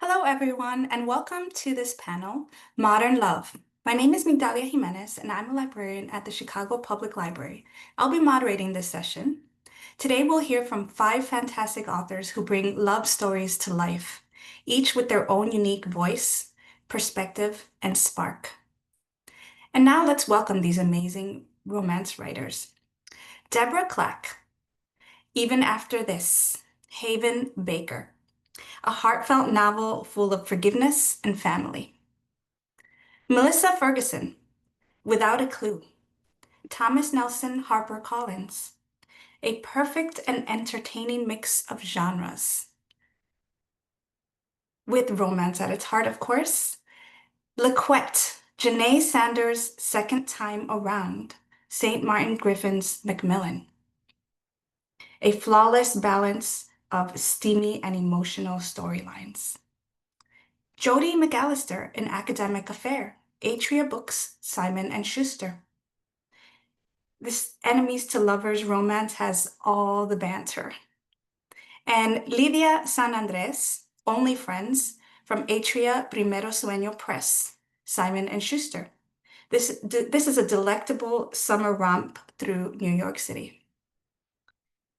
Hello, everyone, and welcome to this panel, Modern Love. My name is Migdalia Jimenez, and I'm a librarian at the Chicago Public Library. I'll be moderating this session. Today, we'll hear from 5 fantastic authors who bring love stories to life, each with their own unique voice, perspective, and spark. And now let's welcome these amazing romance writers. Deborah Clack, Even After This, Haven Baker, a heartfelt novel full of forgiveness and family. Melissa Ferguson, Without a Clue, Thomas Nelson Harper Collins, a perfect and entertaining mix of genres. With romance at its heart, of course. Laquette, Janae Sanders' Second Time Around, St. Martin Griffin's Macmillan. A flawless balance of steamy and emotional storylines. Jodi McAllister, An Academic Affair, Atria Books, Simon & Schuster. This enemies to lovers romance has all the banter. And Lidia San Andres, Only Friends, from Atria Primero Sueño Press, Simon & Schuster. This is a delectable summer romp through New York City.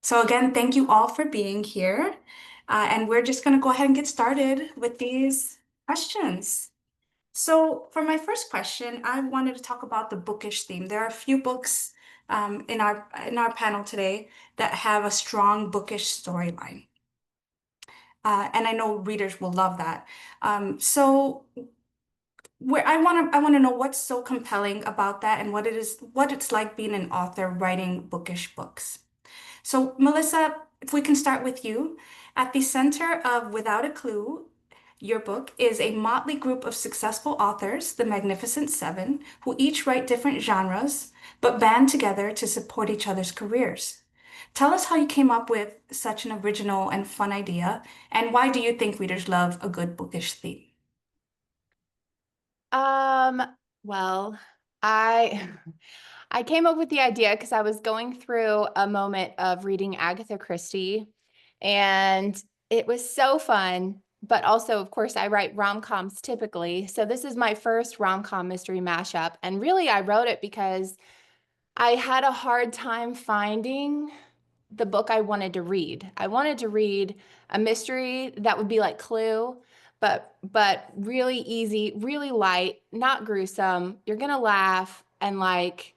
So again, thank you all for being here. And we're just going to go ahead and get started with these questions. So for my first question, I wanted to talk about the bookish theme. There are a few books in our panel today that have a strong bookish storyline. And I know readers will love that. So where I want to know what's so compelling about that and what it's like being an author writing bookish books. So Melissa, if we can start with you. At the center of Without a Clue, your book is a motley group of successful authors, the Magnificent Seven, who each write different genres, but band together to support each other's careers. Tell us how you came up with such an original and fun idea, and why do you think readers love a good bookish theme? Well, I I came up with the idea because I was going through a moment of reading Agatha Christie, and it was so fun. But also, of course, I write rom-coms typically. So this is my first rom-com mystery mashup. And really, I wrote it because I had a hard time finding the book I wanted to read. I wanted to read a mystery that would be like Clue, but really easy, really light, not gruesome. You're gonna laugh and like,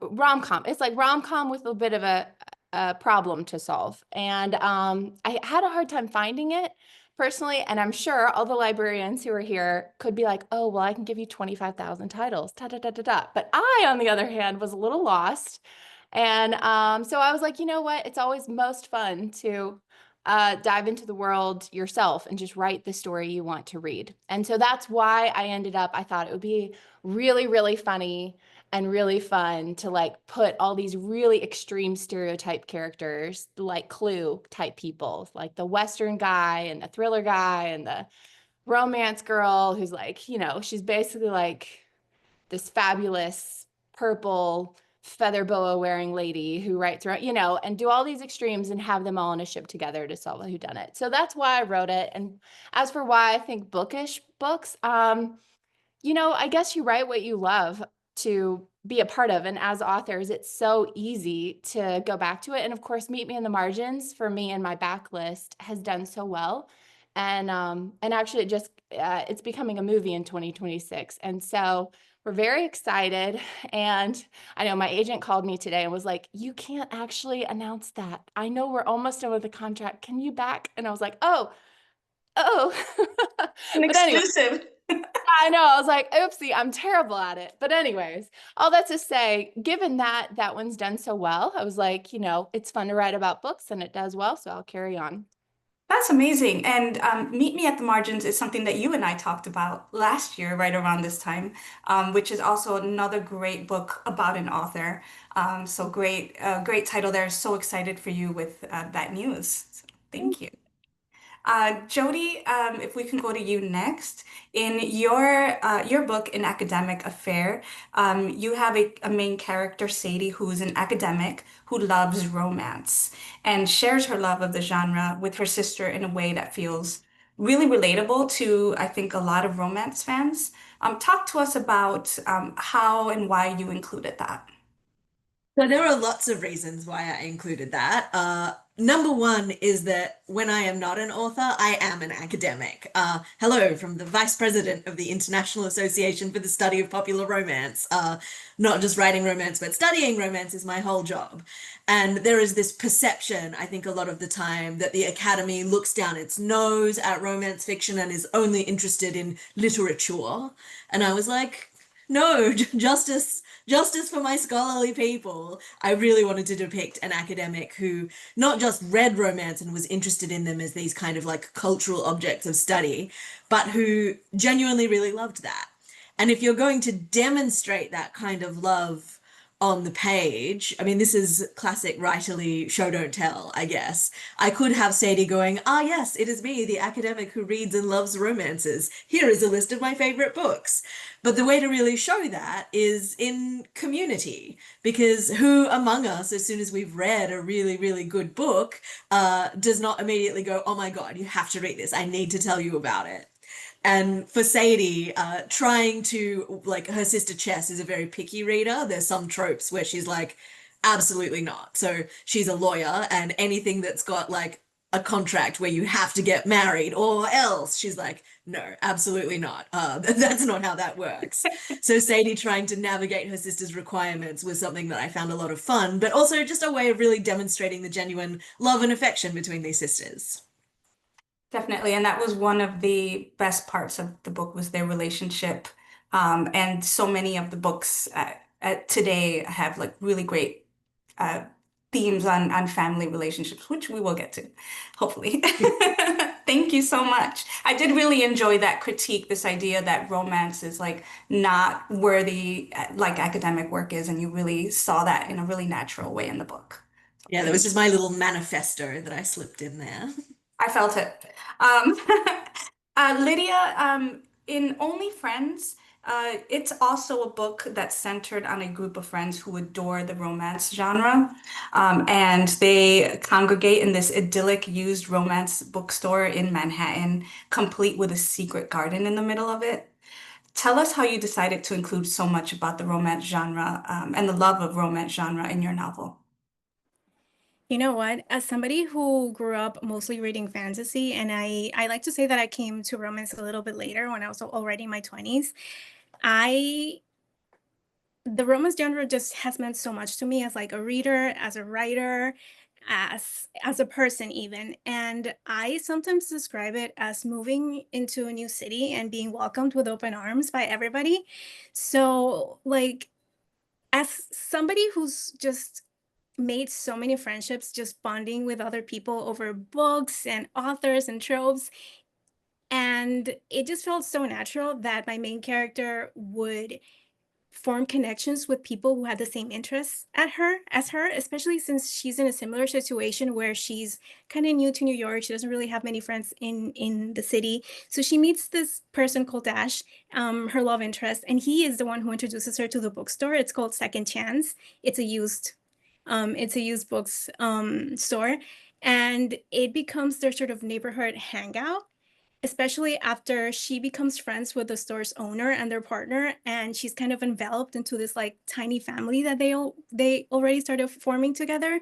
rom-com. It's like rom-com with a bit of a problem to solve. And I had a hard time finding it personally, and I'm sure all the librarians who are here could be like, oh, well, I can give you 25,000 titles, da da da da da. But I, on the other hand, was a little lost. And so I was like, you know what? It's always most fun to dive into the world yourself and just write the story you want to read. And so that's why I thought it would be really, really funny and really fun to like put all these really extreme stereotype characters, like Clue type people, like the Western guy and the thriller guy and the romance girl who's like, she's basically like this fabulous purple feather boa wearing lady who writes around, and do all these extremes and have them all in a ship together to solve a whodunit. So that's why I wrote it. And as for why I think bookish books, I guess you write what you love to be a part of. And as authors, it's so easy to go back to it. And of course, Meet Me in the Margins for me and my backlist has done so well. And actually it's becoming a movie in 2026. And so we're very excited. And I know my agent called me today and was like, "You can't actually announce that. I know we're almost done with the contract. Can you back?" And I was like, oh. An But anyway, exclusive. I know. I was like, oopsie, I'm terrible at it. But anyways, all that to say, given that that one's done so well, I was like, it's fun to write about books and it does well, so I'll carry on. That's amazing. And Meet Me at the Margins is something that you and I talked about last year, right around this time, which is also another great book about an author. So great, great title there. So excited for you with that news. So thank you. Jody, if we can go to you next. In your book, An Academic Affair, you have a main character, Sadie, who is an academic who loves romance and shares her love of the genre with her sister in a way that feels really relatable to, I think, a lot of romance fans. Talk to us about how and why you included that. So there are lots of reasons why I included that. Number one is that when I am not an author, I am an academic. Hello from the Vice President of the International Association for the Study of Popular Romance. Not just writing romance, but studying romance is my whole job. And there is this perception, I think, a lot of the time that the Academy looks down its nose at romance fiction and is only interested in literature. And I was like, no, justice for my scholarly people. I really wanted to depict an academic who not just read romance and was interested in them as these kind of like cultural objects of study, but who genuinely really loved that. And if you're going to demonstrate that kind of love on the page, I mean, this is classic writerly show don't tell, I guess. I could have Sadie going, "Ah, yes, it is me, the academic who reads and loves romances. Here is a list of my favorite books." But the way to really show that is in community, because who among us, as soon as we've read a really, really good book, does not immediately go, "Oh my God, you have to read this. I need to tell you about it." And for Sadie, trying to, like, her sister Chess is a very picky reader. There's some tropes where she's like, absolutely not. So she's a lawyer, and anything that's got like a contract where you have to get married or else, she's like, no, absolutely not. That's not how that works. So Sadie trying to navigate her sister's requirements was something that I found a lot of fun, but also just a way of really demonstrating the genuine love and affection between these sisters. Definitely, and that was one of the best parts of the book was their relationship. And so many of the books today have like really great uh, themes on family relationships, which we will get to, hopefully. Thank you so much. I did really enjoy that critique, this idea that romance is like not worthy like academic work is, and you really saw that in a really natural way in the book. So Yeah, that was thank just my little manifesto that I slipped in there. I felt it. Um, Lydia, in Only Friends, it's also a book that's centered on a group of friends who adore the romance genre. And they congregate in this idyllic used romance bookstore in Manhattan, complete with a secret garden in the middle of it. Tell us how you decided to include so much about the romance genre, and the love of romance genre in your novel. You know what? As somebody who grew up mostly reading fantasy, and I like to say that I came to romance a little bit later when I was already in my 20s, I the romance genre just has meant so much to me as like a reader, as a writer, as a person even. And I sometimes describe it as moving into a new city and being welcomed with open arms by everybody. So like as somebody who's just made so many friendships just bonding with other people over books and authors and tropes. And it just felt so natural that my main character would form connections with people who had the same interests as her, especially since she's in a similar situation where she's kind of new to New York. She doesn't really have many friends in the city. So she meets this person called Dash, her love interest, and he is the one who introduces her to the bookstore. It's called Second Chance. It's a used books store, and it becomes their sort of neighborhood hangout, especially after she becomes friends with the store's owner and their partner, and she's kind of enveloped into this like tiny family that they already started forming together.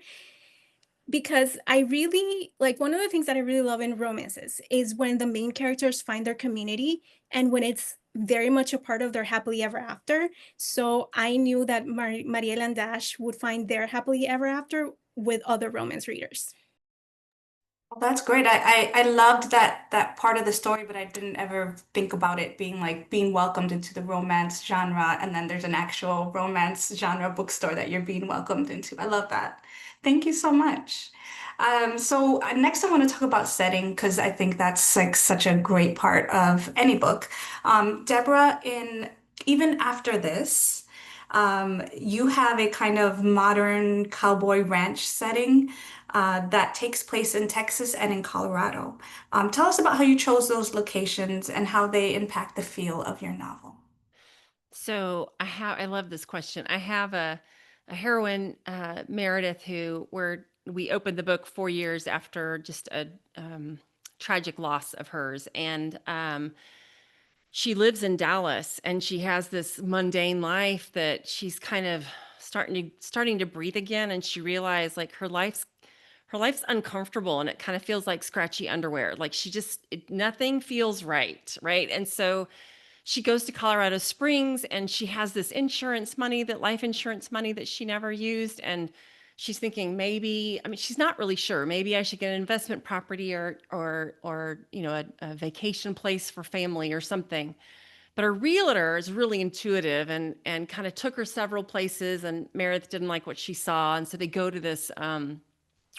Because I really like, one of the things that I really love in romances is when the main characters find their community and when it's very much a part of their happily ever after. So I knew that Mariel and Dash would find their happily ever after with other romance readers. Well, that's great. I loved that part of the story, but I didn't ever think about it being like being welcomed into the romance genre, and then there's an actual romance genre bookstore that you're being welcomed into. I love that. Thank you so much. Next I want to talk about setting because I think that's like such a great part of any book. Deborah, in even after this, you have a kind of modern cowboy ranch setting that takes place in Texas and in Colorado. Tell us about how you chose those locations and how they impact the feel of your novel. So I love this question. I have a heroine, Meredith, where we opened the book 4 years after just a tragic loss of hers, and she lives in Dallas, and she has this mundane life that she's kind of starting to breathe again, and she realized like her life's uncomfortable, and it kind of feels like scratchy underwear. Like nothing feels right, and so she goes to Colorado Springs, and she has this life insurance money that she never used. And she's thinking maybe, I mean, she's not really sure. Maybe I should get an investment property or a vacation place for family or something. But her realtor is really intuitive and kind of took her several places, and Meredith didn't like what she saw. And so they go to this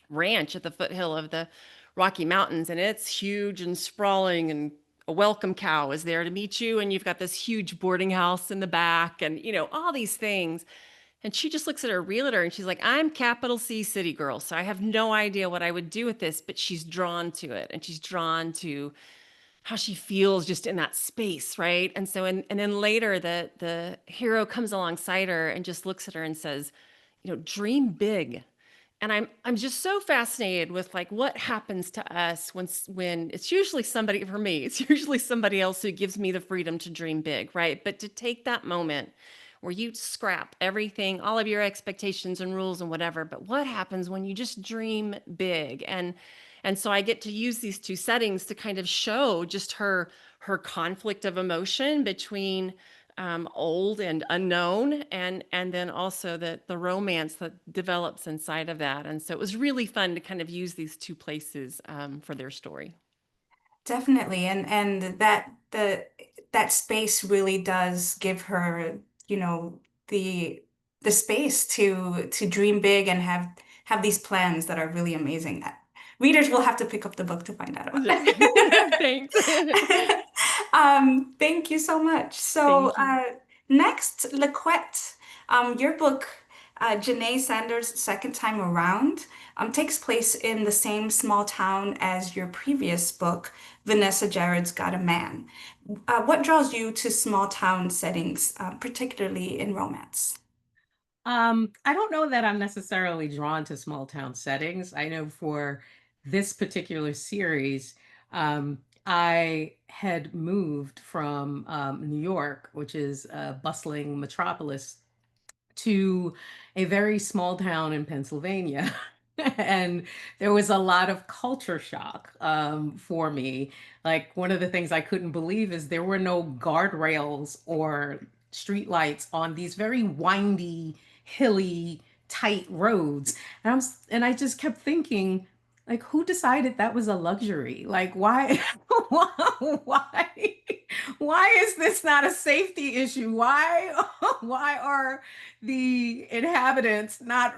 ranch at the foothill of the Rocky Mountains, and it's huge and sprawling, and a welcome cow is there to meet you, and you've got this huge boarding house in the back, and all these things. And she just looks at her realtor and she's like, I'm capital C city girl, so I have no idea what I would do with this, but she's drawn to it, and she's drawn to how she feels just in that space, right? And so and then later the hero comes alongside her and just looks at her and says, dream big. And I'm just so fascinated with like what happens to us when it's usually somebody, for me, it's usually somebody else who gives me the freedom to dream big, right? But to take that moment where you scrap everything, all of your expectations and rules and whatever, but what happens when you just dream big? And so I get to use these two settings to kind of show just her conflict of emotion between old and unknown, and then also the romance that develops inside of that. And so it was really fun to kind of use these two places for their story. Definitely, and that space really does give her, you know, the the space to dream big and have these plans that are really amazing that readers will have to pick up the book to find out about. Thanks. Thank you so much. Thank you. Next, Laquette, your book, Janae Sanders' Second Time Around, takes place in the same small town as your previous book, Vanessa Jared's Got a Man. What draws you to small town settings, particularly in romance? I don't know that I'm necessarily drawn to small town settings. I know for this particular series, I had moved from New York, which is a bustling metropolis, to a very small town in Pennsylvania. And there was a lot of culture shock for me. Like, one of the things I couldn't believe is there were no guardrails or streetlights on these very windy, hilly, tight roads. And I just kept thinking, like, who decided that was a luxury? Like, why, why, why is this not a safety issue? Why, why are the inhabitants not,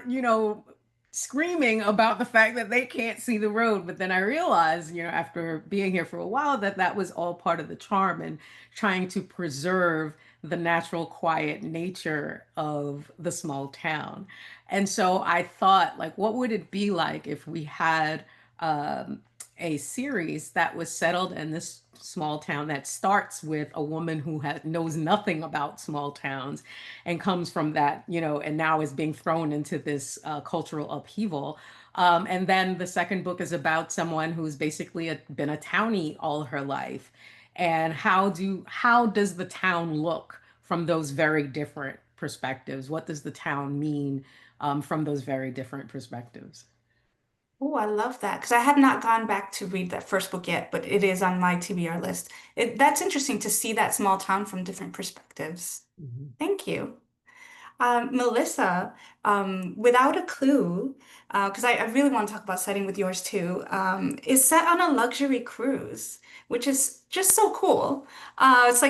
screaming about the fact that they can't see the road? But then I realized, after being here for a while, that that was all part of the charm and trying to preserve the natural quiet nature of the small town. And so I thought, like, what would it be like if we had um, a series that was settled in this small town that starts with a woman who knows nothing about small towns and comes from that, and now is being thrown into this cultural upheaval. And then the second book is about someone who's basically been a townie all her life. And how does the town look from those very different perspectives? What does the town mean from those very different perspectives? Oh, I love that because I have not gone back to read that first book yet, but it is on my TBR list. That's interesting to see that small town from different perspectives. Mhm. Thank you. Melissa, without a clue, because I really want to talk about setting with yours too, is set on a luxury cruise, which is just so cool. It's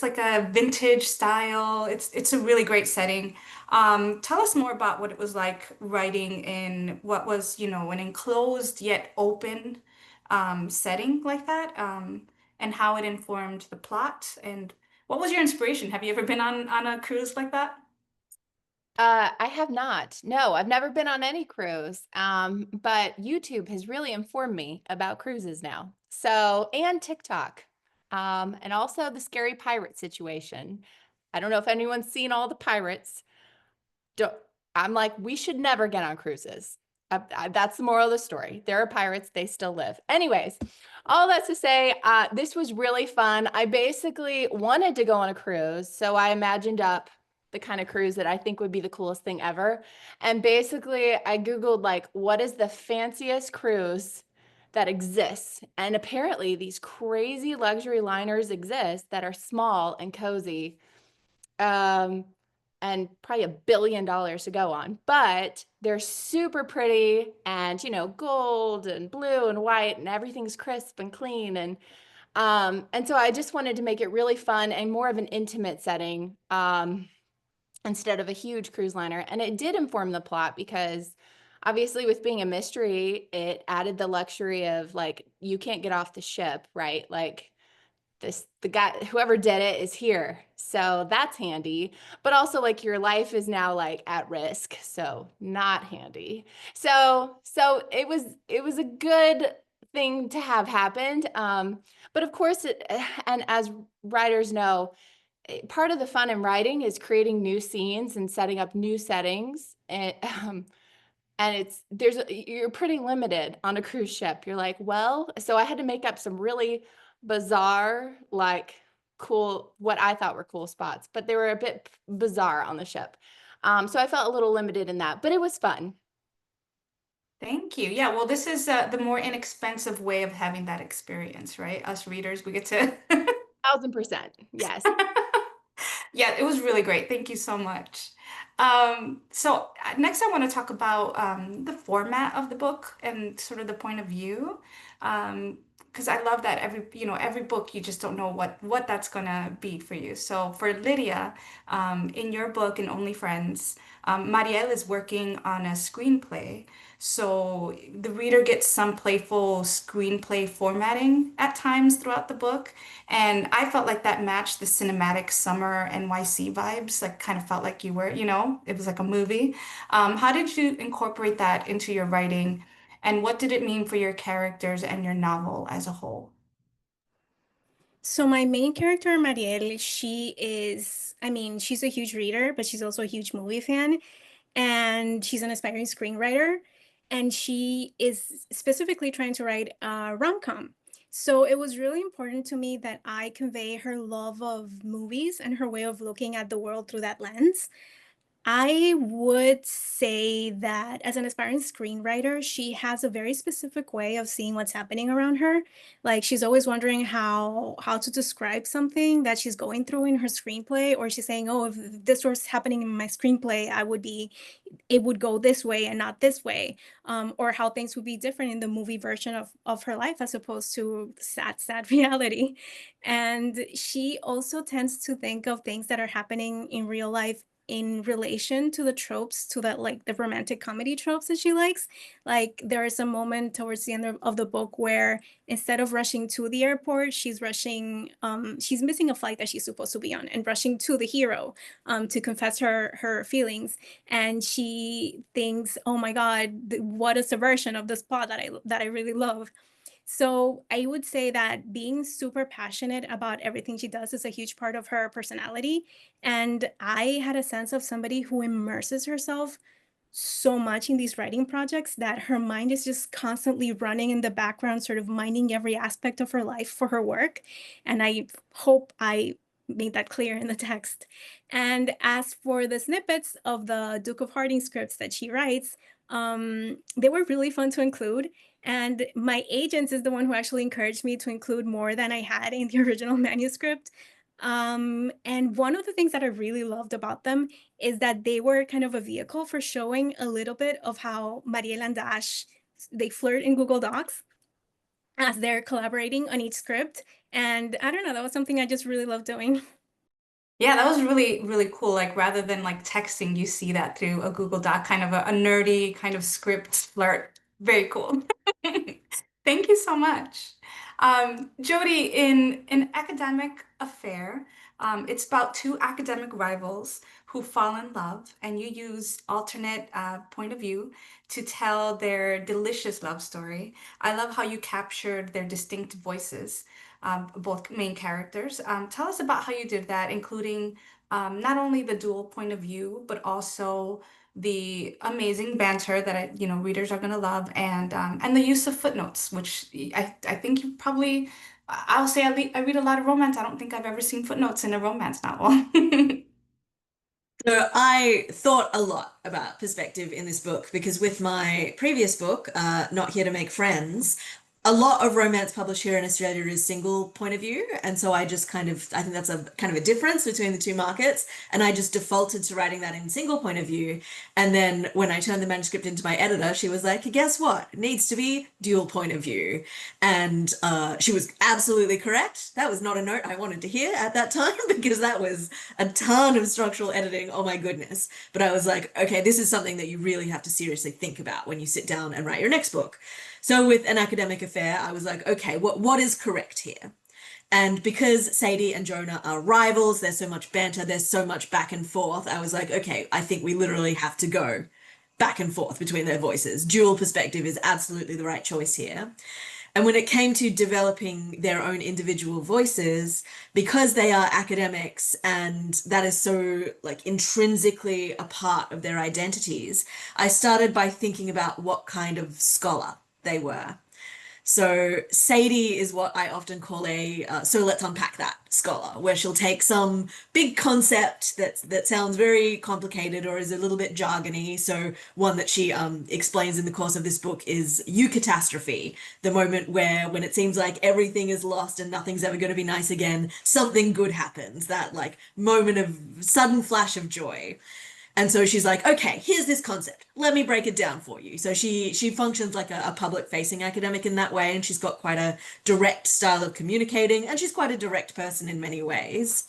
like a vintage style. It's a really great setting. Tell us more about what it was like writing in what was, an enclosed yet open setting like that, and how it informed the plot. And what was your inspiration? Have you ever been on a cruise like that? I have not. No, I've never been on any cruise. But YouTube has really informed me about cruises now. So, and TikTok. And also the scary pirate situation. I don't know if anyone's seen all the pirates. Don't, I'm like, we should never get on cruises. That's the moral of the story. There are pirates, they still live. Anyways, all that to say, this was really fun. I basically wanted to go on a cruise, so I imagined up the kind of cruise that I think would be the coolest thing ever. And basically, I Googled, like, what is the fanciest cruise that exists? And apparently, these crazy luxury liners exist that are small and cozy. Um, and probably $1 billion to go on, but they're super pretty and, gold and blue and white and everything's crisp and clean. And so I just wanted to make it really fun and more of an intimate setting, instead of a huge cruise liner. And it did inform the plot because obviously with being a mystery, it added the luxury of, like, you can't get off the ship, right? Like, the guy, whoever did it, is here, so that's handy. But also, like, your life is now, like, at risk, so not handy. So it was a good thing to have happened. But of course and as writers know, part of the fun in writing is creating new scenes and setting up new settings. And you're pretty limited on a cruise ship. You're like, well, so I had to make up some really bizarre, like, cool, what I thought were cool spots, but they were a bit bizarre on the ship. So I felt a little limited in that, but it was fun. Thank you. Yeah, well, this is the more inexpensive way of having that experience, right? Us readers, we get to. 1000%. Yes. Yeah, it was really great. Thank you so much. So next I want to talk about the format of the book and sort of the point of view. Because I love that every book you just don't know what that's gonna be for you. So for Lydia, in your book in Only Friends, Marielle is working on a screenplay. So the reader gets some playful screenplay formatting at times throughout the book. And I felt like that matched the cinematic summer NYC vibes, like kind of felt like it was like a movie. How did you incorporate that into your writing, and what did it mean for your characters and your novel as a whole? So my main character, Marielle, she's a huge reader, but she's also a huge movie fan, and she's an aspiring screenwriter, and she is specifically trying to write a rom-com. So it was really important to me that I convey her love of movies and her way of looking at the world through that lens. I would say that as an aspiring screenwriter, she has a very specific way of seeing what's happening around her. Like, she's always wondering how to describe something that she's going through in her screenplay, or she's saying, "Oh, if this was happening in my screenplay, it would go this way and not this way," or how things would be different in the movie version of her life as opposed to sad reality. And she also tends to think of things that are happening in real life in relation to the tropes, to that like the romantic comedy tropes that she likes. Like there is a moment towards the end of the book where instead of rushing to the airport, she's she's missing a flight that she's supposed to be on and rushing to the hero to confess her feelings. And she thinks, oh my God, what a subversion of this plot that I really love. So I would say that being super passionate about everything she does is a huge part of her personality. And I had a sense of somebody who immerses herself so much in these writing projects that her mind is just constantly running in the background, sort of minding every aspect of her life for her work. And I hope I made that clear in the text. And as for the snippets of the Duke of Harding scripts that she writes, they were really fun to include. And my agent is the one who actually encouraged me to include more than I had in the original manuscript. And one of the things that I really loved about them is that they were kind of a vehicle for showing a little bit of how Marielle and Dash, they flirt in Google Docs as they're collaborating on each script. And I don't know, that was something I just really loved doing. Yeah, that was really, really cool. Like rather than like texting, you see that through a Google Doc, kind of a nerdy kind of script flirt. Very cool. Thank you so much. Jody, in an academic affair, it's about two academic rivals who fall in love, and you use alternate point of view to tell their delicious love story. I love how you captured their distinct voices, both main characters. Tell us about how you did that, including not only the dual point of view, but also the amazing banter that readers are going to love, and the use of footnotes, which I think you probably I'll say I read a lot of romance. I don't think I've ever seen footnotes in a romance novel. So I thought a lot about perspective in this book because with my previous book, Not Here to Make Friends, a lot of romance published here in Australia is single point of view. And so I just I think that's a kind of a difference between the two markets. And I just defaulted to writing that in single point of view. And then when I turned the manuscript into my editor, she was like, guess what? It needs to be dual point of view. And she was absolutely correct. That was not a note I wanted to hear at that time because that was a ton of structural editing. Oh my goodness. But I was like, okay, this is something that you really have to seriously think about when you sit down and write your next book. So with An Academic Affair, I was like, okay, what is correct here? And because Sadie and Jonah are rivals, there's so much banter, there's so much back and forth, I was like, okay, I think we literally have to go back and forth between their voices. Dual perspective is absolutely the right choice here. And when it came to developing their own individual voices, because they are academics and that is so like intrinsically a part of their identities, I started by thinking about what kind of scholar they were. So Sadie is what I often call so let's unpack that scholar, where she'll take some big concept that sounds very complicated or is a little bit jargony. So one that she explains in the course of this book is eucatastrophe, the moment where when it seems like everything is lost and nothing's ever going to be nice again, something good happens, that like moment of sudden flash of joy. And so she's like, okay, here's this concept. Let me break it down for you. So she functions like a public-facing academic in that way, and she's got quite a direct style of communicating, and she's quite a direct person in many ways.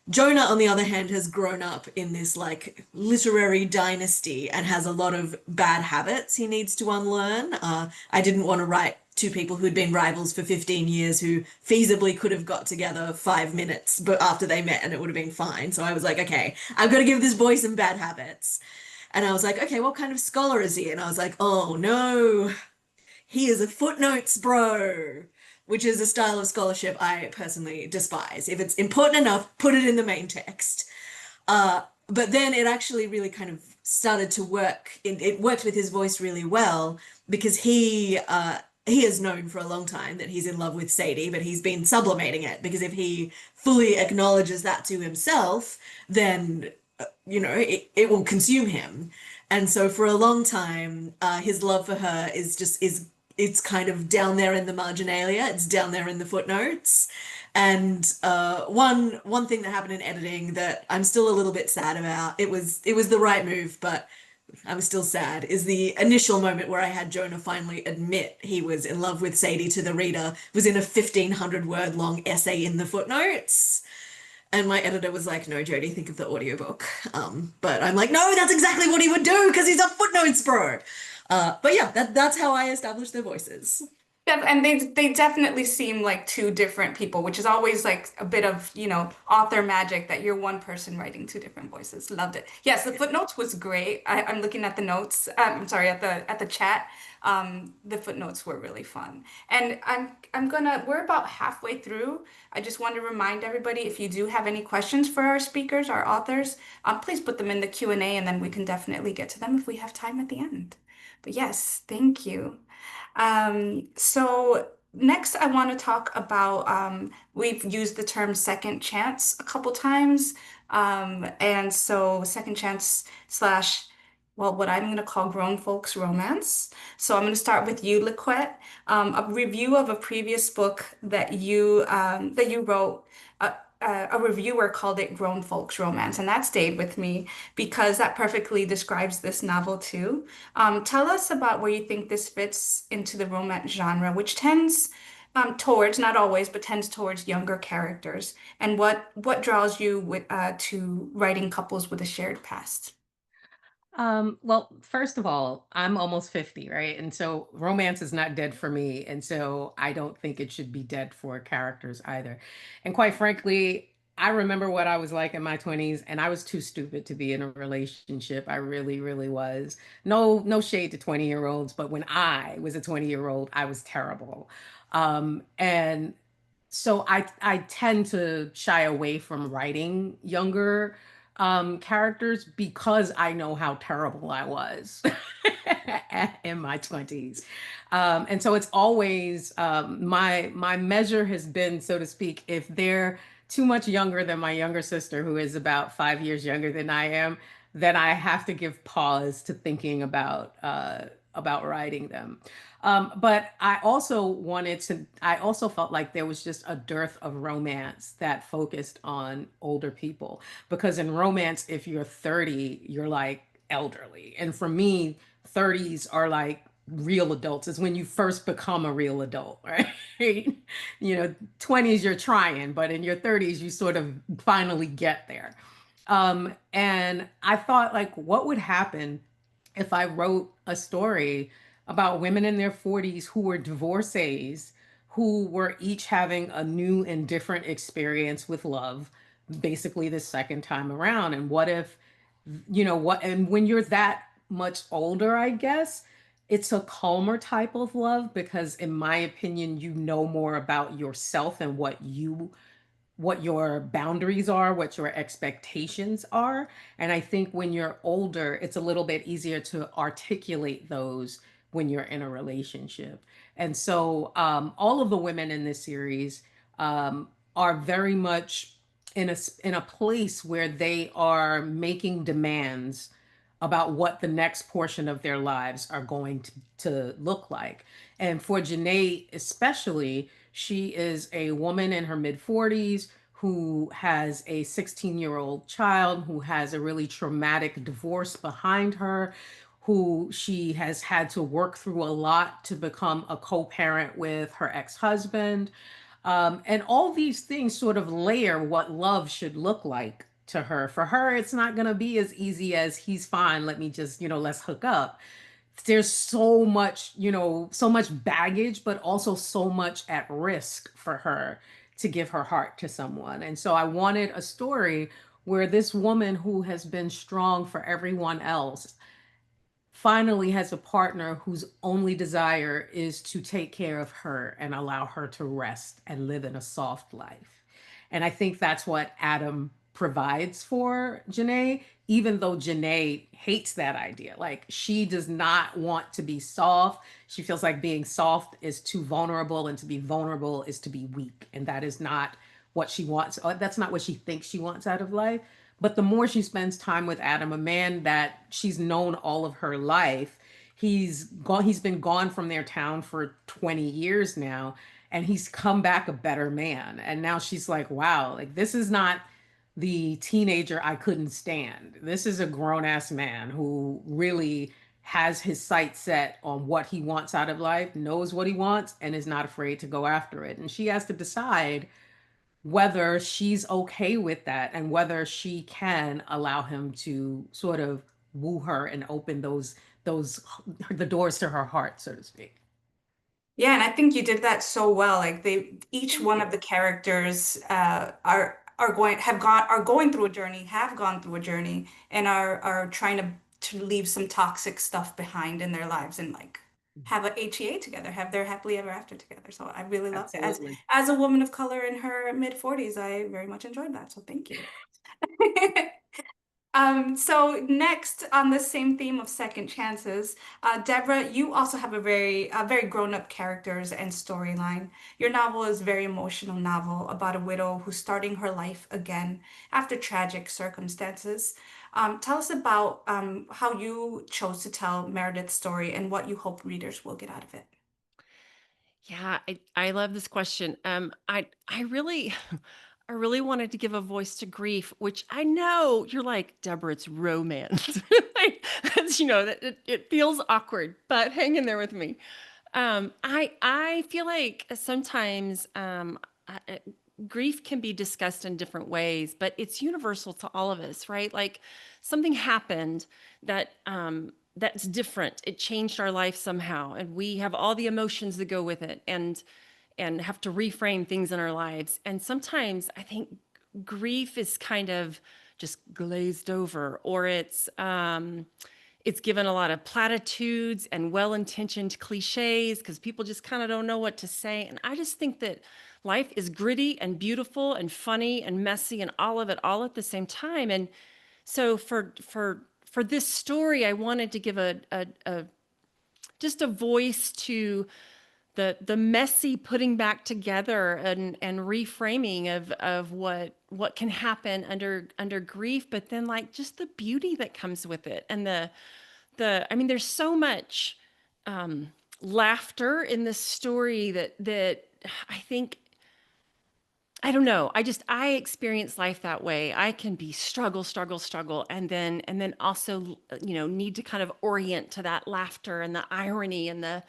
Jonah, on the other hand, has grown up in this like literary dynasty and has a lot of bad habits he needs to unlearn. I didn't want to write two people who'd been rivals for 15 years who feasibly could have got together 5 minutes but after they met and it would have been fine. So I was like, okay, I've got to give this boy some bad habits. And I was like, okay, what kind of scholar is he? And I was like, oh no, he is a footnotes bro, which is a style of scholarship I personally despise. If it's important enough, put it in the main text. But then it actually really kind of started to work. It worked with his voice really well because he has known for a long time that he's in love with Sadie, but he's been sublimating it because if he fully acknowledges that to himself, then it will consume him. And so for a long time, his love for her it's kind of down there in the marginalia. It's down there in the footnotes. And one thing that happened in editing that I'm still a little bit sad about, it was the right move, but I'm still sad, is the initial moment where I had Jonah finally admit he was in love with Sadie to the reader was in a 1,500 word long essay in the footnotes. And my editor was like, no, Jodie, think of the audiobook. But I'm like, no, that's exactly what he would do because he's a footnotes bro. But yeah, that's how I established their voices. Yeah, and they definitely seem like two different people, which is always like a bit of, author magic that you're one person writing two different voices. Loved it. Yes, the footnotes was great. I'm looking at the notes. I'm sorry, at the chat. The footnotes were really fun. And we're about halfway through. I just want to remind everybody, if you do have any questions for our speakers, our authors, please put them in the Q&A and then we can definitely get to them if we have time at the end. But yes, thank you. So next I want to talk about, we've used the term second chance a couple times. And so second chance slash, well, what I'm going to call grown folks romance. So I'm going to start with you, Liquette. A review of a previous book that you wrote. A reviewer called it grown folks romance, and that stayed with me because that perfectly describes this novel too. Tell us about where you think this fits into the romance genre, which tends towards, not always, but tends towards younger characters, and what draws you to writing couples with a shared past. Well, first of all, I'm almost 50, right? And so romance is not dead for me. And so I don't think it should be dead for characters either. And quite frankly, I remember what I was like in my 20s, and I was too stupid to be in a relationship. I really, really was. No shade to 20-year-olds, but when I was a 20-year-old, I was terrible. And so I tend to shy away from writing younger characters because I know how terrible I was in my 20s. And so it's always my measure has been, so to speak, if they're too much younger than my younger sister, who is about 5 years younger than I am, then I have to give pause to thinking about writing them. But I also felt like there was just a dearth of romance that focused on older people. Because in romance, if you're 30, you're like elderly. And for me, 30s are like real adults. Is when you first become a real adult, right? 20s, you're trying, but in your 30s, you sort of finally get there. And I thought, like, what would happen if I wrote a story about women in their 40s who were divorcees, who were each having a new and different experience with love, basically the second time around? And what if, and when you're that much older, I guess, it's a calmer type of love because, in my opinion, you know more about yourself and what your boundaries are, what your expectations are. And I think when you're older, it's a little bit easier to articulate those when you're in a relationship. And so all of the women in this series are very much in a place where they are making demands about what the next portion of their lives are going to look like. And for Janae, especially, she is a woman in her mid 40s who has a 16-year-old child who has a really traumatic divorce behind her, who she has had to work through a lot to become a co parent with her ex husband. And all these things sort of layer what love should look like to her. For her, it's not going to be as easy as he's fine. Let me just, let's hook up. There's so much baggage, but also so much at risk for her to give her heart to someone. And so I wanted a story where this woman who has been strong for everyone else finally has a partner whose only desire is to take care of her and allow her to rest and live in a soft life. And I think that's what Adam provides for Janae, even though Janae hates that idea. Like, she does not want to be soft. She feels like being soft is too vulnerable, and to be vulnerable is to be weak. And that is not what she wants. That's not what she thinks she wants out of life. But the more she spends time with Adam, a man that she's known all of her life, he's been gone from their town for 20 years now, and he's come back a better man. And now she's like, wow, like, this is not the teenager I couldn't stand. This is a grown ass man who really has his sights set on what he wants out of life, knows what he wants, and is not afraid to go after it. And she has to decide, whether she's okay with that and whether she can allow him to sort of woo her and open those the doors to her heart, so to speak. Yeah, and I think you did that so well. Like each Thank one you. of the characters are going through a journey, have gone through a journey, and are trying to leave some toxic stuff behind in their lives and like have a HEA together, have their happily ever after together. So I really loved it. Absolutely. As a woman of color in her mid-40s, I very much enjoyed that. So thank you. So next on the same theme of second chances, Deborah, you also have very grown-up characters and storyline. Your novel is a very emotional novel about a widow who's starting her life again after tragic circumstances. Tell us about how you chose to tell Meredith's story and what you hope readers will get out of it. Yeah, I love this question. I really I really wanted to give a voice to grief, which I know you're like, Deborah, it's romance. Like, that it feels awkward, but hang in there with me. I feel like sometimes grief can be discussed in different ways, but it's universal to all of us, right? Like something happened that that's different. It changed our life somehow, and we have all the emotions that go with it, and have to reframe things in our lives. And sometimes I think grief is kind of just glazed over, or it's given a lot of platitudes and well-intentioned cliches because people just kind of don't know what to say. And I just think that life is gritty and beautiful and funny and messy and all of it all at the same time. And so for this story, I wanted to give a just a voice to the messy putting back together and reframing of what can happen under grief, but then like just the beauty that comes with it, and I mean, there's so much laughter in this story that I think, I don't know. I experience life that way. I can be struggle, and then also, need to kind of orient to that laughter and the irony and the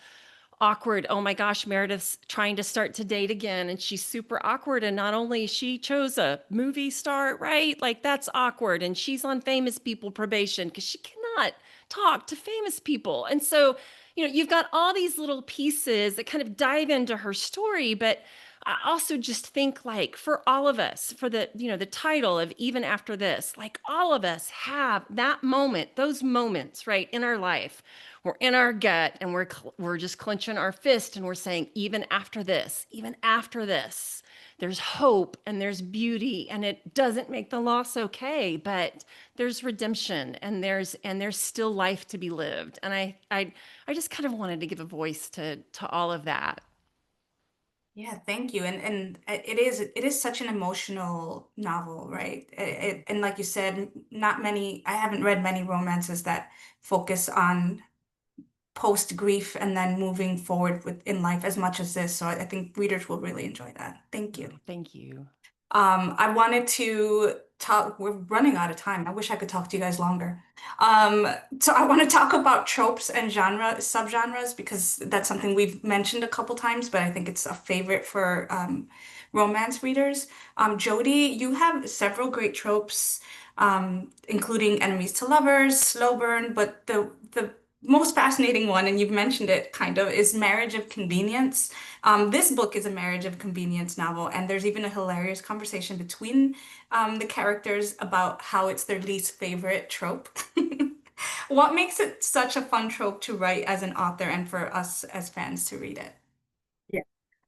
awkward. Oh my gosh, Meredith's trying to start to date again, and she's super awkward. And not only she chose a movie star, right? Like that's awkward. And she's on famous people probation because she cannot talk to famous people. And so, you've got all these little pieces that kind of dive into her story, but I also just think like for all of us, for the title of Even After This, like all of us have that moment, those moments, right, in our life. We're in our gut and we're just clenching our fist and we're saying, even after this, there's hope and there's beauty, and it doesn't make the loss okay, but there's redemption and there's still life to be lived. And I just kind of wanted to give a voice to all of that. Yeah, thank you. And it is such an emotional novel, right? And like you said, not many, I haven't read many romances that focus on post grief and then moving forward in life as much as this. So I think readers will really enjoy that. Thank you. Thank you. I wanted to talk, we're running out of time. I wish I could talk to you guys longer. So I want to talk about tropes and subgenres, because that's something we've mentioned a couple times, but I think it's a favorite for romance readers. Jody, you have several great tropes, including enemies to lovers, slow burn, but the most fascinating one, and you've mentioned it kind of, is marriage of convenience. This book is a marriage of convenience novel, and there's even a hilarious conversation between the characters about how it's their least favorite trope. What makes it such a fun trope to write as an author and for us as fans to read it? Yeah.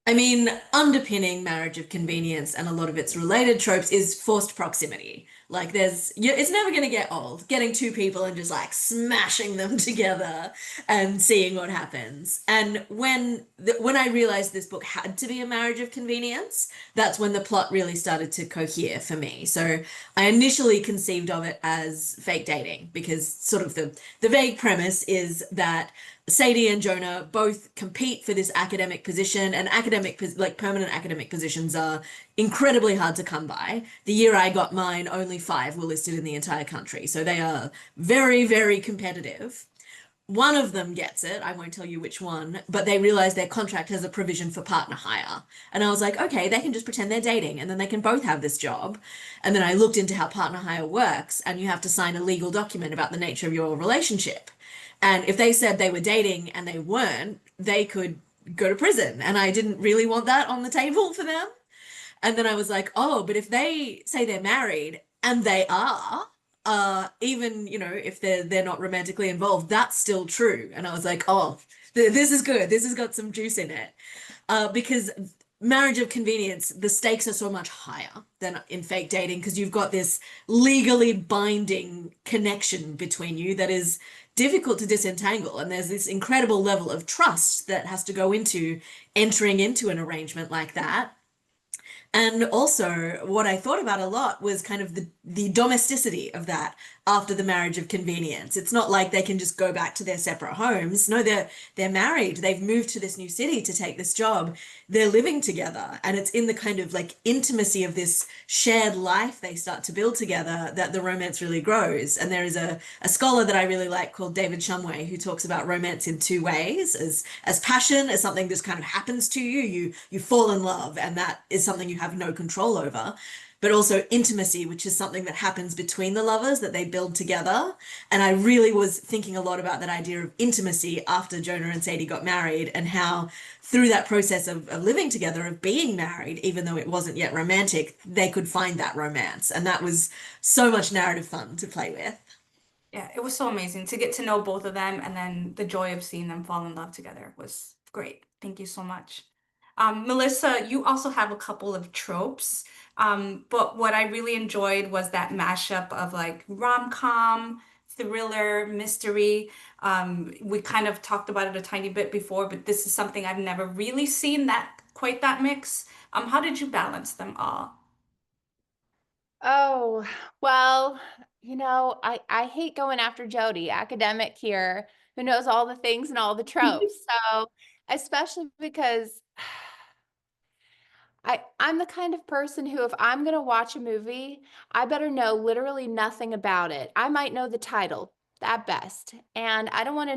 I mean, underpinning marriage of convenience and a lot of its related tropes is forced proximity. Like it's never going to get old getting two people and just like smashing them together and seeing what happens. And when I realized this book had to be a marriage of convenience, that's when the plot really started to cohere for me. So I initially conceived of it as fake dating, because sort of the vague premise is that Sadie and Jonah both compete for this academic position, and permanent academic positions are incredibly hard to come by. The year I got mine, only 5 were listed in the entire country. So they are very, very competitive. one of them gets it, I won't tell you which one, but they realize their contract has a provision for partner hire. And I was like, okay, they can just pretend they're dating and then they can both have this job. And then I looked into how partner hire works, and you have to sign a legal document about the nature of your relationship. And if they said they were dating and they weren't, they could go to prison. And I didn't really want that on the table for them. And then I was like, oh, but if they say they're married and they are, even, you know, if they're not romantically involved, that's still true. And I was like, oh, this is good. This has got some juice in it. Because marriage of convenience, the stakes are so much higher than in fake dating, because you've got this legally binding connection between you that is difficult to disentangle. And there's this incredible level of trust that has to go into entering into an arrangement like that. And also, what I thought about a lot was kind of the domesticity of that after the marriage of convenience. It's not like they can just go back to their separate homes. No, they're married. They've moved to this new city to take this job. They're living together, and it's in the kind of like intimacy of this shared life they start to build together that the romance really grows. And there is a scholar that I really like called David Shumway, who talks about romance in two ways: as passion, as something that just kind of happens to you, you fall in love, and that is something you have no control over, but also intimacy, which is something that happens between the lovers that they build together. And I really was thinking a lot about that idea of intimacy after Jonah and Sadie got married, and how through that process of living together, of being married, even though it wasn't yet romantic, they could find that romance. And that was so much narrative fun to play with. Yeah, it was so amazing to get to know both of them, and then the joy of seeing them fall in love together was great. Thank you so much. Melissa, you also have a couple of tropes, but what I really enjoyed was that mashup of like rom-com, thriller, mystery. We kind of talked about it a tiny bit before, but this is something I've never really seen that quite that mix. How did you balance them all? Oh, well, I hate going after Jody, academic here, who knows all the things and all the tropes. So, especially because I'm the kind of person who, if I'm going to watch a movie, I better know literally nothing about it. I might know the title at best, and I don't want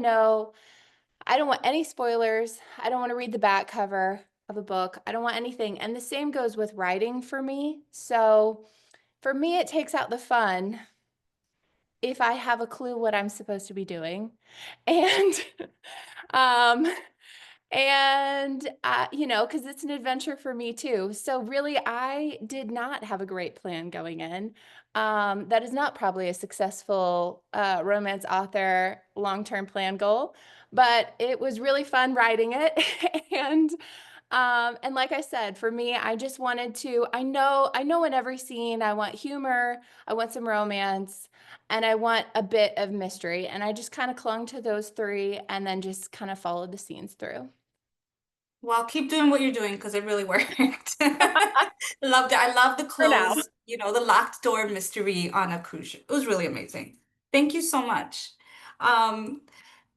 any spoilers. I don't want to read the back cover of a book. I don't want anything. And the same goes with writing for me. So, for me, it takes out the fun if I have a clue what I'm supposed to be doing. And um because it's an adventure for me too. So really, I did not have a great plan going in. That is not probably a successful romance author long-term plan goal, but it was really fun writing it. And like I said, for me, I just wanted to, I know in every scene, I want humor, I want some romance, and I want a bit of mystery. And I just kind of clung to those three and then just kind of followed the scenes through. Well, keep doing what you're doing because it really worked. Loved it. I love the For now. close, the locked door mystery on a cruise ship. It was really amazing. Thank you so much. Um,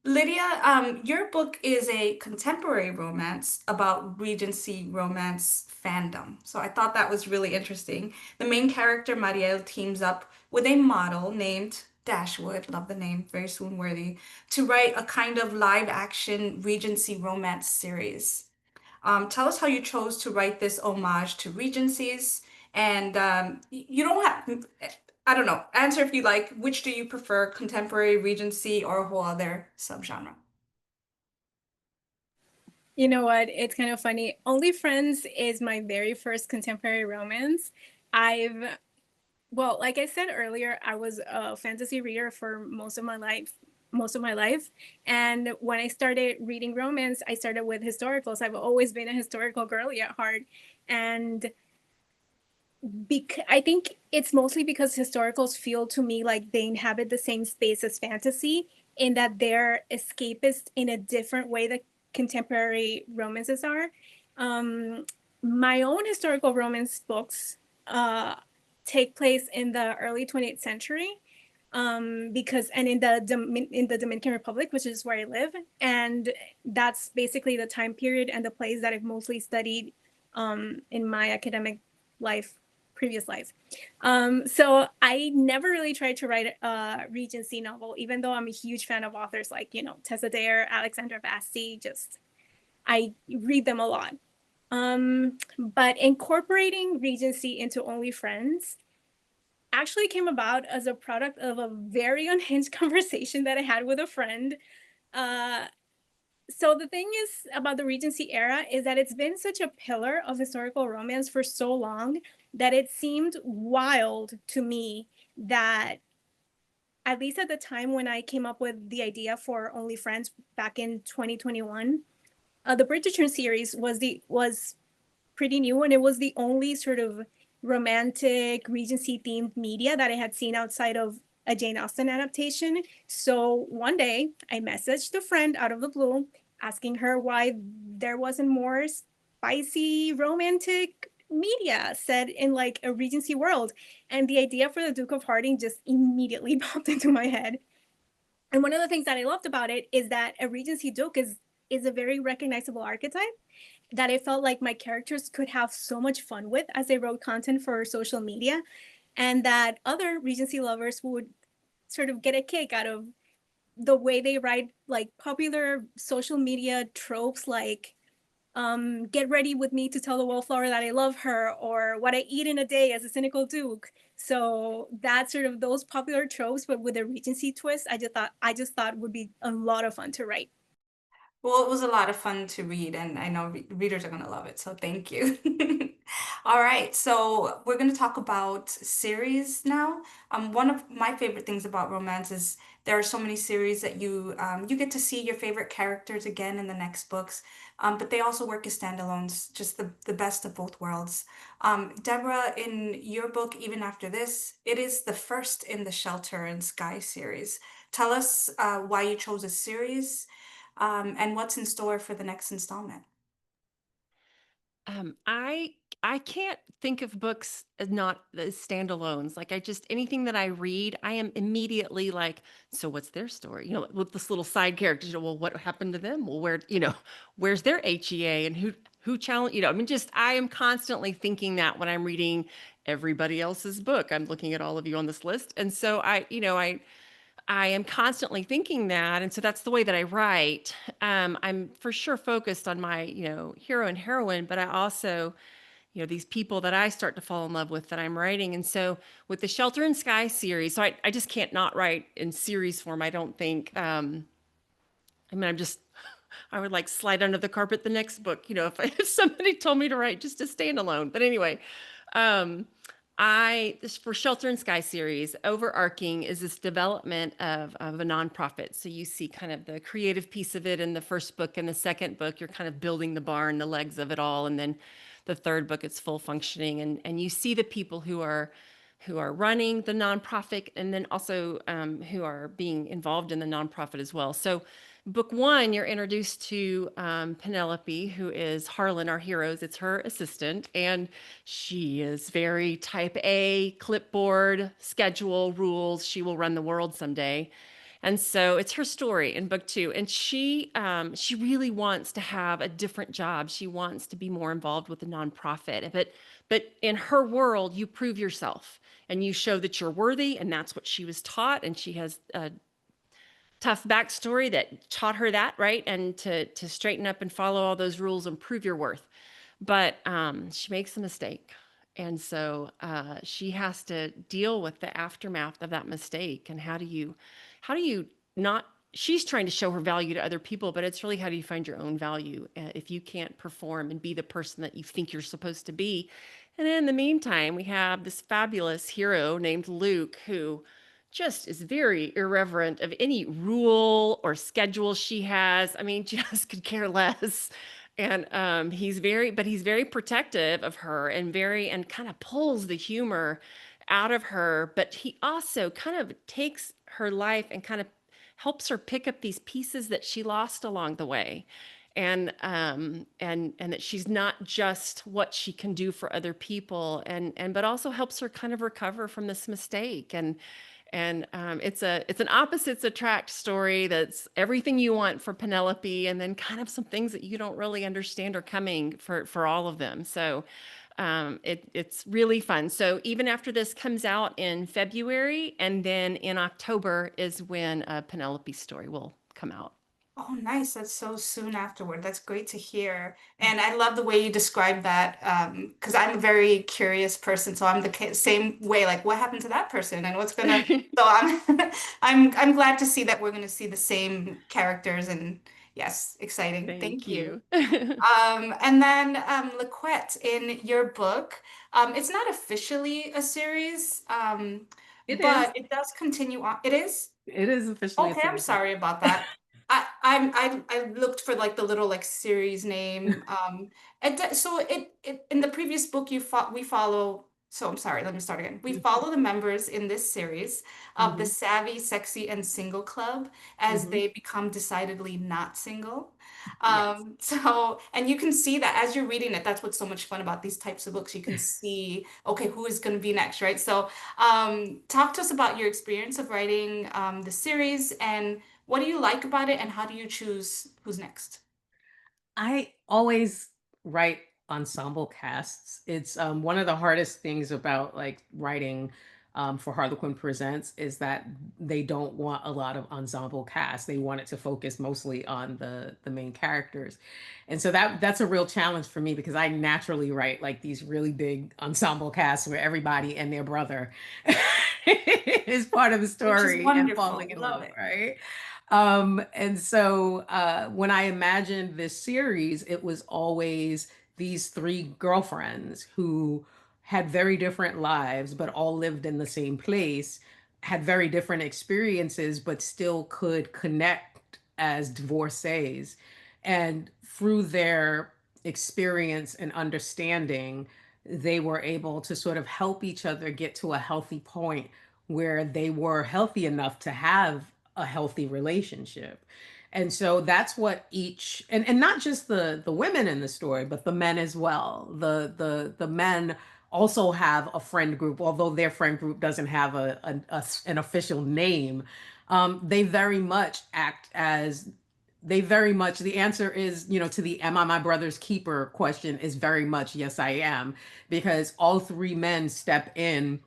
Lydia, your book is a contemporary romance about Regency romance fandom. So I thought that was really interesting. The main character, Marielle, teams up with a model named Dashwood, love the name, very swoon worthy, to write a kind of live action Regency romance series. Tell us how you chose to write this homage to Regencies, and you don't have, I don't know, answer if you like, which do you prefer, contemporary, Regency, or a whole other subgenre? You know what? It's kind of funny. Only Friends is my very first contemporary romance. Well, like I said earlier, I was a fantasy reader for most of my life. And when I started reading romance, I started with historicals. I've always been a historical girly at heart. And I think it's mostly because historicals feel to me like they inhabit the same space as fantasy, in that they're escapist in a different way that contemporary romances are. Um, my own historical romance books uh, take place in the early 20th century, because and in the Dominican Republic, which is where I live, and that's basically the time period and the place that I've mostly studied in my academic life previous lives. So I never really tried to write a Regency novel, even though I'm a huge fan of authors like, Tessa Dare, Alexandra Vasti. I read them a lot. But incorporating Regency into Only Friends actually came about as a product of a very unhinged conversation that I had with a friend. So the thing is about the Regency era is that it's been such a pillar of historical romance for so long that it seemed wild to me that, at least at the time when I came up with the idea for Only Friends back in 2021, the Bridgerton series was pretty new, and it was the only sort of romantic Regency themed media that I had seen outside of a Jane Austen adaptation. So one day I messaged a friend out of the blue asking her why there wasn't more spicy romantic media set in like a Regency world. And the idea for the Duke of Harding just immediately popped into my head. And one of the things that I loved about it is that a Regency Duke is a very recognizable archetype that I felt like my characters could have so much fun with as they wrote content for social media, and that other Regency lovers would sort of get a kick out of the way they write like popular social media tropes like get ready with me to tell the wallflower that I love her, or what I eat in a day as a cynical duke. So that sort of those popular tropes, but with a Regency twist, I just thought would be a lot of fun to write. Well, it was a lot of fun to read, and I know readers are going to love it, so thank you. All right, so we're going to talk about series now. One of my favorite things about romance is there are so many series that you get to see your favorite characters again in the next books, but they also work as standalones, just the best of both worlds. Deborah, in your book, Even After This, it is the first in the Shelter and Sky series. Tell us why you chose a series and what's in store for the next installment. Um, I I can't think of books as not as standalones. Like I just anything that I read, I am immediately like, so what's their story? With this little side characters. Well, what happened to them? Well, where's their HEA and who challenged? I mean, just I am constantly thinking that when I'm reading everybody else's book. I'm looking at all of you on this list, and so I am constantly thinking that, and so that's the way that I write. I'm for sure focused on my, hero and heroine, but I also, these people that I start to fall in love with that I'm writing. And so with the Shelter and Sky series, so I just can't not write in series form. I don't think. I mean, I would like slide under the carpet the next book, if somebody told me to write just a standalone. But anyway, um, this for Shelter and Sky series, overarching is this development of a nonprofit. So you see kind of the creative piece of it in the first book. And the second book, you're kind of building the barn, the legs of it all. And then the third book, it's full functioning. And you see the people who are running the nonprofit, and then also who are being involved in the nonprofit as well. So book one, you're introduced to Penelope, who is Harlan, our heroes. It's her assistant, and she is very type A, clipboard, schedule, rules. She will run the world someday. And so it's her story in book two. And she really wants to have a different job. She wants to be more involved with the nonprofit. But in her world, you prove yourself and you show that you're worthy. And that's what she was taught. And she has a tough backstory that taught her that, right? And to straighten up and follow all those rules and prove your worth. But she makes a mistake. And so she has to deal with the aftermath of that mistake. And how do you not, she's trying to show her value to other people, but it's really how do you find your own value if you can't perform and be the person that you think you're supposed to be. And in the meantime, we have this fabulous hero named Luke, who just is very irreverent of any rule or schedule she has. I mean, just could care less. And he's very protective of her and kind of pulls the humor out of her. But he also kind of takes her life and kind of helps her pick up these pieces that she lost along the way. And that she's not just what she can do for other people, but also helps her kind of recover from this mistake. And it's an opposites attract story that's everything you want for Penelope, and then kind of some things that you don't really understand are coming for all of them. So It's really fun. So even after this comes out in February, and then in October is when a Penelope story will come out. Oh, nice. That's so soon afterward. That's great to hear. And I love the way you describe that, because I'm a very curious person. So I'm the same way, like what happened to that person and what's gonna, so I'm I'm glad to see that we're gonna see the same characters and yes, exciting. Thank Thank you. you. And then Laquette, in your book, it's not officially a series, It is. but it does continue on. It is? It is officially a Okay, I'm series. sorry about that. I looked for like the little like series name. So it in the previous book we follow. So I'm sorry. Let me start again. We follow the members in this series of the Mhm, Savvy, Sexy, and Single Club as mhm. they become decidedly not single. Yes. And you can see that as you're reading it. That's what's so much fun about these types of books. You can see, okay, who is going to be next, right? So talk to us about your experience of writing the series and what do you like about it and how do you choose who's next? I always write ensemble casts. It's one of the hardest things about like writing for Harlequin Presents is that they don't want a lot of ensemble cast. They want it to focus mostly on the main characters, and so that's a real challenge for me because I naturally write like these really big ensemble casts where everybody and their brother is part of the Which is story and falling wonderful. in Love love, it. right? And so when I imagined this series, it was always these three girlfriends who had very different lives, but all lived in the same place, had very different experiences, but still could connect as divorcees. And through their experience and understanding, they were able to sort of help each other get to a healthy point where they were healthy enough to have a healthy relationship. And so that's what each and not just the women in the story, but the men as well. The men also have a friend group, although their friend group doesn't have an official name. They very much act as they very much the answer is, to the am I my brother's keeper question is very much yes, I am, because all three men step in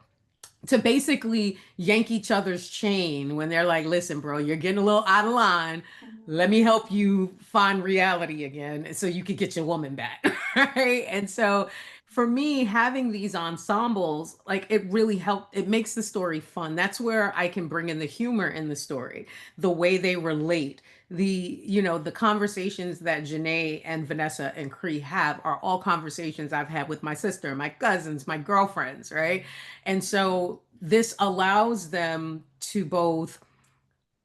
to basically yank each other's chain when they're like, listen, bro, you're getting a little out of line. Let me help you find reality again so you could get your woman back. Right. And so for me, having these ensembles, like it really helped. It makes the story fun. That's where I can bring in the humor in the story, the way they relate. The conversations that Janae and Vanessa and Cree have are all conversations I've had with my sister, my cousins, my girlfriends, right? And so this allows them to both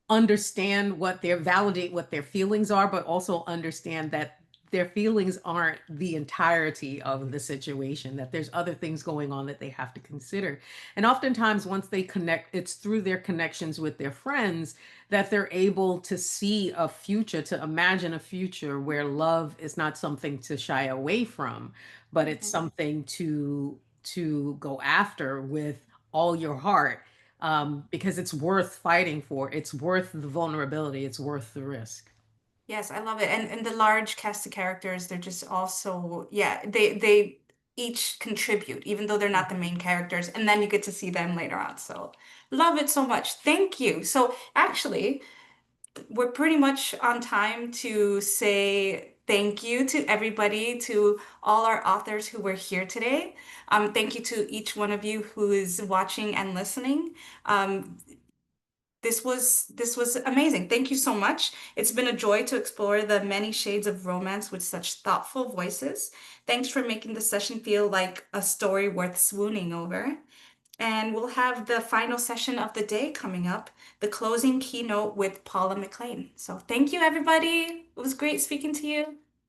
understand validate what their feelings are, but also understand that their feelings aren't the entirety of the situation, that there's other things going on that they have to consider. And oftentimes, once they connect, it's through their connections with their friends that they're able to see a future, to imagine a future where love is not something to shy away from, but it's Mhm. something to go after with all your heart, because it's worth fighting for. It's worth the vulnerability. It's worth the risk. Yes, I love it. And the large cast of characters, they're just also, yeah, they each contribute, even though they're not the main characters, and then you get to see them later on. So love it so much. Thank you. So actually, we're pretty much on time to say thank you to everybody, to all our authors who were here today. Thank you to each one of you who is watching and listening. Um, this was amazing. Thank you so much. It's been a joy to explore the many shades of romance with such thoughtful voices. Thanks for making the session feel like a story worth swooning over. And we'll have the final session of the day coming up, the closing keynote with Paula McLean. So thank you, everybody. It was great speaking to you.